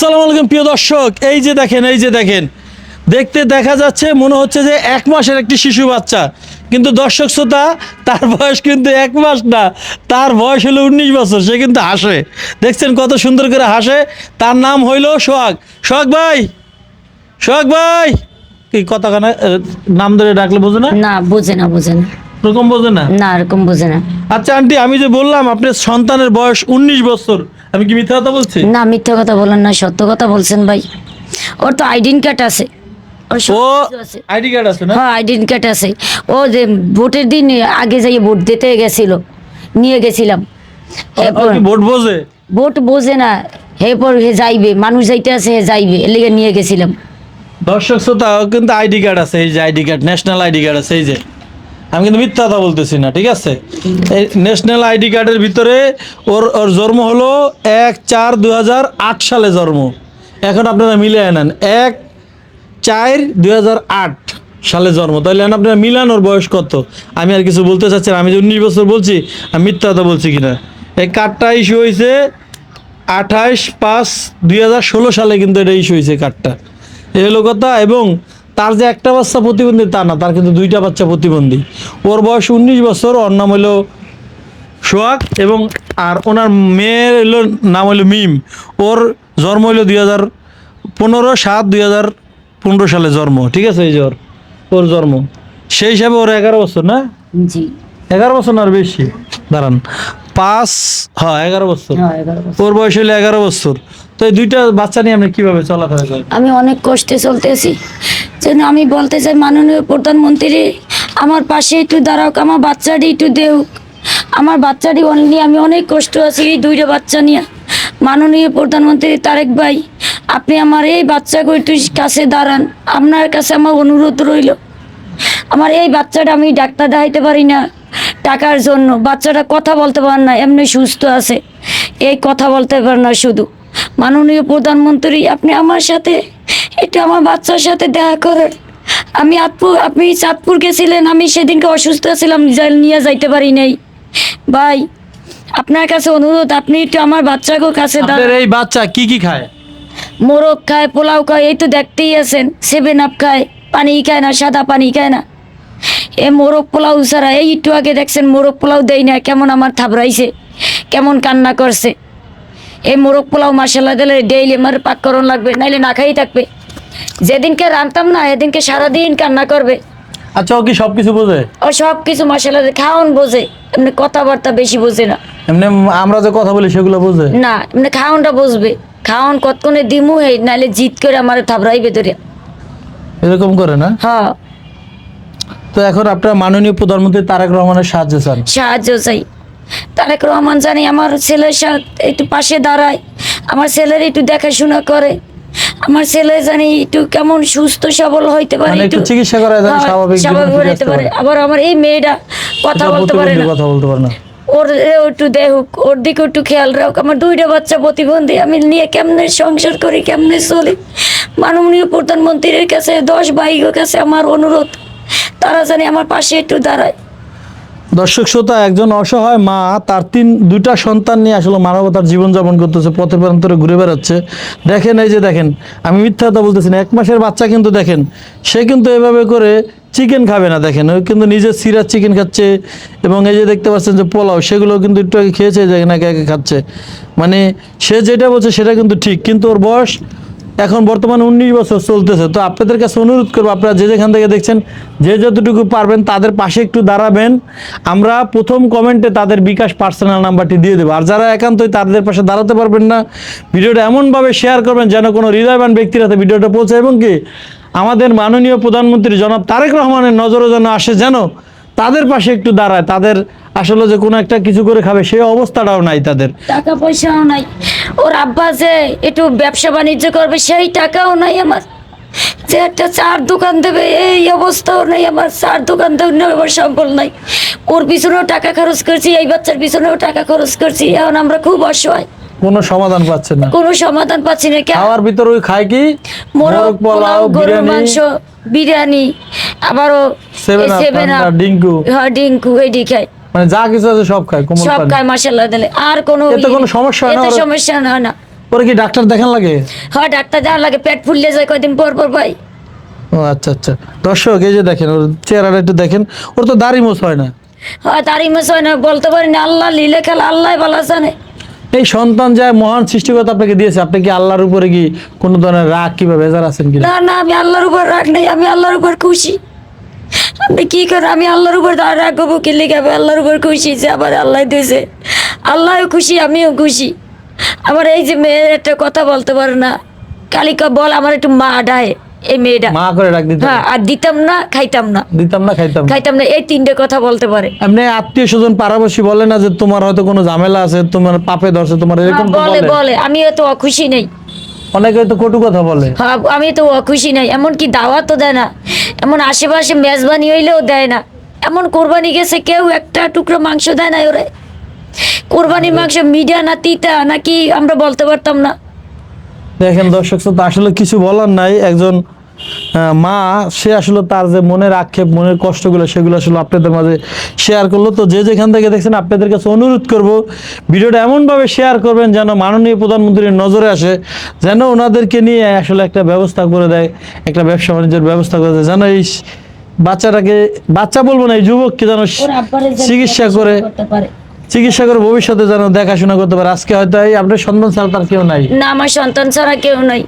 আসসালামু আলাইকুম প্রিয় দর্শক, এই যে দেখেন দেখতে দেখা যাচ্ছে মনে হচ্ছে যে 1 মাসের একটি শিশু বাচ্চা, কিন্তু দর্শক শ্রোতা তার বয়স কিন্তু 1 মাস না, তার বয়স হলো 19 বছর। সে কিন্তু হাসে, দেখছেন কত সুন্দর করে হাসে। তার নাম হইল সোহাগ। সোহাগ ভাই কি কথা কানা নাম ধরে ডাকলে বোঝে না? না বোঝে না এরকম বোঝে না? না এরকম বোঝে না। আচ্ছা আন্টি, আমি যে বললাম আপনার সন্তানের বয়স 19 বছর, আমি কি মিথ্যা কথা বলছি? না মিথ্যা কথা বলেন না, সত্য কথা বলছেন ভাই। ওর তো আইডেন কার্ড আছে, ওর সব ও কিছু আছে। আইডি কার্ড আছে না? হ্যাঁ আইডেন কার্ড আছে। ও যে ভোটের দিন আগে যাই ভোট দিতে গেছিল, নিয়ে গেছিলাম। আর কি ভোট বোঝে? ভোট বোঝে না, এরপর হে যাইবে, মানুষ যাইতে আছে হে যাইবে, এর লেগে নিয়ে গেছিলাম। দর্শক শ্রোতা, ও কিন্তু আইডি কার্ড আছে, এই যে ID card, national ID card আছে, এই যে। আমি কিন্তু মিথ্যা কথা বলতেছি না, ঠিক আছে? এই ন্যাশনাল আইডি কার্ডের ভিতরে ওর ওর জন্ম হলো 1/4/2008 সালে জন্ম। এখন আপনারা মিলিয়ে নেন, 1/4/2008 সালে জন্ম, তাহলে আপনারা মিলান ওর বয়স কত। আমি আর কিছু বলতে চাচ্ছি না, আমি যে 19 বছর বলছি আমি মিথ্যা কথা বলছি কিনা। এই কার্ডটা ইস্যু হয়েছে 28/5/2016 সালে, কিন্তু এটা ইস্যু হয়েছে কার্ডটা, এই হলো কথা। এবং তার যে একটা বাচ্চা প্রতিবন্ধী তা না, তার কিন্তু 2টা বাচ্চা প্রতিবন্ধী। ওর বয়স 19 বছর, ওর নাম হলো সোহাগ, এবং আর ওনার মেয়ের নাম হলো মিম। ওর জন্ম হলো 2015/7/2015 সালে জন্ম, ঠিক আছে? এই যে ওর জন্ম, সেই হিসাবে ওর 11 বছর না? জি 11 বছর না আর বেশি, দাঁড়ান, 11 বছর। হ্যাঁ 11 বছর। ওর বয়স হলো 11 বছর। তো এই 2টা বাচ্চা নিয়ে আপনি কিভাবে চলাফেরা করেন? আমি অনেক কষ্টে চলতেছি, যেন আমি বলতে চাই মাননীয় প্রধানমন্ত্রী আমার পাশে একটু দাঁড়াক, আমার বাচ্চাটি একটু দেউক। আমার বাচ্চাটি অনলি, আমি অনেক কষ্ট আছি এই 2টা বাচ্চা নিয়ে। মাননীয় প্রধানমন্ত্রী তারেক ভাই, আপনি আমার এই বাচ্চাকে একটু কাছে দাঁড়ান, আপনার কাছে আমার অনুরোধ রইল। আমার এই বাচ্চাটা আমি ডাক্তার দেখাইতে পারি না টাকার জন্য, বাচ্চাটা কথা বলতে পারে না, এমনি সুস্থ আছে, এই কথা বলতে পারে না শুধু। মাননীয় প্রধানমন্ত্রী আপনি আমার সাথে একটু আমার বাচ্চার সাথে দেখা করেন। আপনি চাঁদপুর গেছিলেন, আমি সেদিনকে অসুস্থ ছিলাম, নিয়ে যাইতে পারি নাই ভাই। আপনার কাছে অনুরোধ, আপনি একটু আমার বাচ্চাকে কাছে আপনার এই বাচ্চা কি কি খায়? মোরগ খায়, পোলাও খায়, এই তো দেখতেই আছেন, 7 আপ খায়, পানি খায় না, সাদা পানি খায় না। এ মোরগ পোলাও ছাড়া, এই একটু আগে দেখছেন মোরগ পোলাও দেই না, কেমন আমার থাবড়াইছে, কেমন কান্না করছে। এই মোরগ পোলাও মশলা দিলে ডেইলি আমার পাককরণ লাগবে, নাইলে না খাই থাকবে। যেদিনকে রান্তাম না এদিনকে সারাদিন কান্না করবে। আচ্ছা, ও কি সবকিছু বোঝে? ও সব কিছু মশলা দিয়ে খাওয়ান বোঝে, এমনি কথাবার্তা বেশি বোঝে না। এমনি আমরা যে কথা বলি সেগুলো বোঝে না, এমনি খাওয়ানটা বুঝবে, খাওয়ান কতক্ষণে দিমু হে, নাইলে জিদ করে আমার থাবড়াইবে ধরে। এরকম করে না? হ্যাঁ। তো এখন আপনার মাননীয় প্রধানমন্ত্রী তারেক রহমানের সাহায্য চান? সাহায্য চাই। তারেক রহমান জানি আমার ছেলের সাথে একটু পাশে দাঁড়ায়, আমার ছেলের একটু দেখাশোনা করে, আমার ছেলে জানি একটু কেমন সুস্থ সবল হইতে পারে, মানে একটু চিকিৎসা করা যায়, হ্যাঁ, স্বাভাবিক জীবনে স্বাভাবিক ফিরে হইতে আসতে পারে। পারে। আবার আমার এই মেয়েটা কথা বলতে পারে না, কথা বলতে পারে না। ওর একটু দেখুক, ওর দিকে একটু খেয়াল রাখ। আমার 2টা বাচ্চা প্রতিবন্ধী, আমি নিয়ে কেমনে সংসার করি, কেমনে চলি। মাননীয় প্রধানমন্ত্রীর কাছে 10 ভাইয়ের কাছে আমার অনুরোধ, তারা জানি আমার পাশে একটু দাঁড়ায়। দর্শক শ্রোতা, একজন অসহায় মা তার 2টা সন্তান নিয়ে আসলে মানবতার জীবনযাপন করতেছে, পথে প্রান্তরে ঘুরে বেড়াচ্ছে। দেখেন, এই যে দেখেন, আমি মিথ্যা কথা বলতেছি না, 1 মাসের বাচ্চা কিন্তু দেখেন, সে কিন্তু এভাবে করে চিকেন খাবে না, দেখেন ওই কিন্তু নিজে সিরার চিকেন খাচ্ছে। এবং এই যে দেখতে পাচ্ছেন যে পোলাও, সেগুলো কিন্তু একটু আগে খেয়েছে, দেখেন একে একে খাচ্ছে। মানে সে যেটা বলছে সেটা কিন্তু ঠিক, কিন্তু ওর বয়স এখন বর্তমানে 19 বছর চলতেছে। তো আপনাদের কাছে অনুরোধ করবো, আপনারা যে যেখান থেকে দেখছেন, যে যতটুকু পারবেন তাদের পাশে একটু দাঁড়াবেন। আমরা প্রথম কমেন্টে তাদের বিকাশ পার্সোনাল নাম্বারটি দিয়ে দেবো। আর যারা একান্তই তাদের পাশে দাঁড়াতে পারবেন না, ভিডিওটা এমনভাবে শেয়ার করবেন যেন কোনো হৃদয়বান ব্যক্তির হাতে ভিডিওটা পৌঁছে, এবং কি আমাদের মাননীয় প্রধানমন্ত্রী জনাব তারেক রহমানের নজরে যেন আসে, যেন তাদের পাশে একটু দাঁড়ায়। তাদের আসলে যে কোনো একটা কিছু করে খাবে সেই অবস্থাটাও নাই তাদের, টাকা পয়সাও নাই। ওর আব্বা যে একটু ব্যবসা বাণিজ্য করবে সেই টাকাও নাই আমার, যে একটা চার দোকান দেবে এই অবস্থাও নাই আমার, চার দোকান দেওয়ার সম্বল নাই। ওর পিছনেও টাকা খরচ করছি, এই বাচ্চার পিছনেও টাকা খরচ করছি, এখন আমরা খুব অসহায়, কোনো সমাধান পাচ্ছে না, কোনো সমাধান পাচ্ছি না। খাওয়ার ভিতর ওই খায় কি মোরগ পোলাও, গরুর মাংস, বিরিয়ানি, আবারও 7 আপ, ডিঙ্কু, হ্যাঁ ডিঙ্কু, এডি খায়, মানে যা কিছু আছে সব খায়, কোমল সব পানি। খায় মাশাআল্লাহ দিলে। আর কোনো এতে কোনো সমস্যা হয় না? এতে সমস্যা হয় না। পরে কি ডাক্তার দেখান লাগে? হয় ডাক্তার যাওয়ার লাগে, পেট ফুললে যায় কয়দিন পর পর ভাই। ও আচ্ছা আচ্ছা। দর্শক এই যে দেখেন ওর চেহারাটা একটু দেখেন, ওর তো দাড়ি মোছ হয় না। হয় তারই মাস হয় না, বলতে পারি না, আল্লাহ লীলে খেলা, আল্লাহ ভালো জানে। এই সন্তান যায় মহান সৃষ্টিকর্তা আপনাকে দিয়েছে, আপনি কি আল্লাহর উপরে কি কোনো ধরনের রাগ কিংবা বেজার আছেন কিনা? না না, আমি আল্লাহর উপর রাগ নেই, আমি আল্লাহর উপর খুশি। আমি কি করে, আমি আল্লাহর উপর রাগ হবো কি লিখে? আমি আল্লাহর উপর খুশি যে আমার আল্লাহ দিয়েছে, আল্লাহও খুশি আমিও খুশি। আমার এই যে মেয়ে একটা কথা বলতে পারে না, কালিকা বল আমার একটু মা ডায়ে, এই মেয়েটা মা করে ডাক দিতে? হ্যাঁ, আর দিতাম না, খাইতাম না, দিতাম না, খাইতাম না। খাইতাম না, এই তিনটে কথা বলতে পারে। এমনি আত্মীয় স্বজন পাড়াপড়শি বলে না যে তোমার হয়তো কোনো ঝামেলা আছে, তোমার পাপে ধরছে, তোমার এরকম তো বলে বলে? বলে, আমি তো অখুশি নেই। অনেকে তো কটু কথা বলে। হ্যাঁ, আমি তো অখুশি নাই, এমনকি দাওয়াত তো দেয় না, এমন আশেপাশে মেজবানি হইলেও দেয় না। এমন কোরবানি গেছে কেউ একটা টুকরো মাংস দেয় না ওরে। কোরবানির মাংস মিডা না তিতা নাকি আমরা বলতে পারতাম না। দেখেন দর্শক শ্রোতা, আসলে কিছু বলার নাই। একজন মা, সে আসলে তার যে মনের আক্ষেপ, মনের কষ্টগুলো, সেগুলো আসলে আপনাদের মাঝে শেয়ার করলো। তো যে যেখান থেকে দেখছেন, আপনাদের কাছে অনুরোধ করব ভিডিওটা এমনভাবে শেয়ার করবেন যেন মাননীয় প্রধানমন্ত্রীর নজরে আসে, যেন ওনাদেরকে নিয়ে আসলে একটা ব্যবস্থা করে দেয়, একটা ব্যবসা বাণিজ্যের ব্যবস্থা করে দেয়, যেন এই বাচ্চাটাকে, বাচ্চা বলবো না, এই যুবককে যেন ওর আব্বারে যেন চিকিৎসা করে করতে পারে। ভবিষ্যতে যেন দেখাশোনা করতে পারে। আজকে হয়তো এই আপনার সন্তান ছাড়া তার কেউ নাই। না, আমার সন্তান ছাড়া কেউ নাই,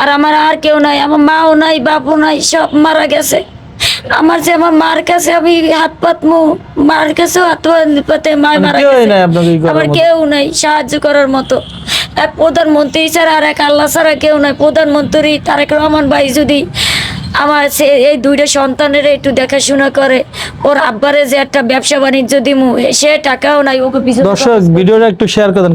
আর আমার আর কেউ নাই, আমার মাও নাই, বাপও নাই, সব মারা গেছে। আমার যে আমার মার কাছে আমি হাত পাতমু, মার কাছেও হাত পাতে, মা মারা কেউই গেছে। নাই আপনাকে ই করার আমার মতো। কেউ নাই সাহায্য করার মতো। এক প্রধানমন্ত্রী ছাড়া আর এক আল্লাহ ছাড়া কেউ নাই। প্রধানমন্ত্রী তারেক রহমান ভাই যদি আমার এই দুইটা সন্তানের একটু দেখাশোনা করে, ওর আব্বারে যে একটা ব্যবসা বাণিজ্য দিমু, সে টাকাও নাই, ওকে পিছনে দর্শক ভিডিওটা একটু শেয়ার করে দেন।